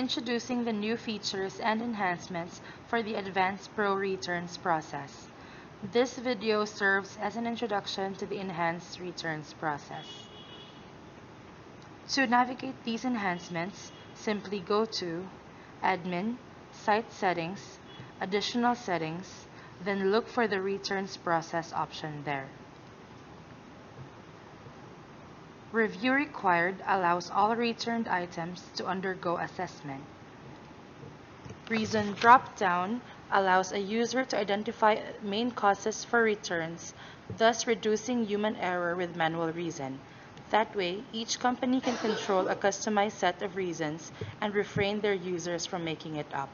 introducing the new features and enhancements for the AdvancePro returns process. This video serves as an introduction to the enhanced returns process. To navigate these enhancements, simply go to Admin, Site Settings, Additional Settings, then look for the Returns Process option there. Review Required allows all returned items to undergo assessment. Reason drop-down allows a user to identify main causes for returns, thus reducing human error with manual reason. That way, each company can control a customized set of reasons and refrain their users from making it up.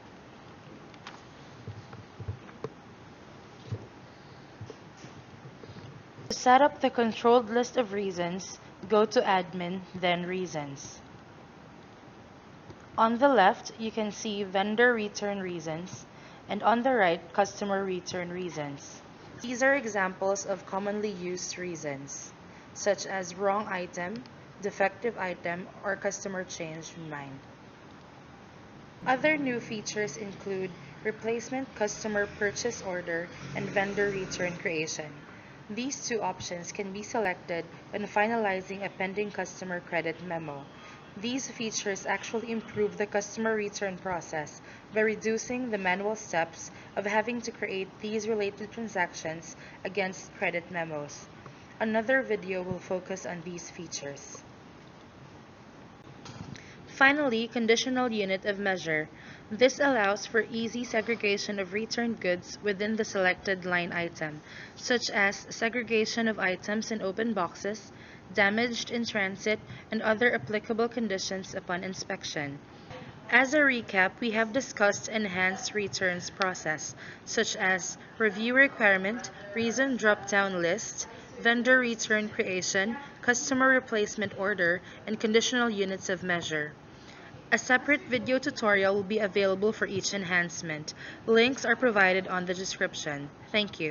To set up the controlled list of reasons, go to Admin, then Reasons. On the left, you can see Vendor Return Reasons, and on the right, Customer Return Reasons. These are examples of commonly used reasons, such as wrong item, defective item, or customer changed mind. Other new features include Replacement Customer Purchase Order and Vendor Return Creation. These two options can be selected when finalizing a pending customer credit memo. These features actually improve the customer return process by reducing the manual steps of having to create these related transactions against credit memos. Another video will focus on these features. Finally, conditional unit of measure. This allows for easy segregation of returned goods within the selected line item, such as segregation of items in open boxes, damaged in transit, and other applicable conditions upon inspection. As a recap, we have discussed enhanced returns process, such as review requirement, reason drop-down list, vendor return creation, customer replacement order, and conditional units of measure. A separate video tutorial will be available for each enhancement. Links are provided on the description. Thank you.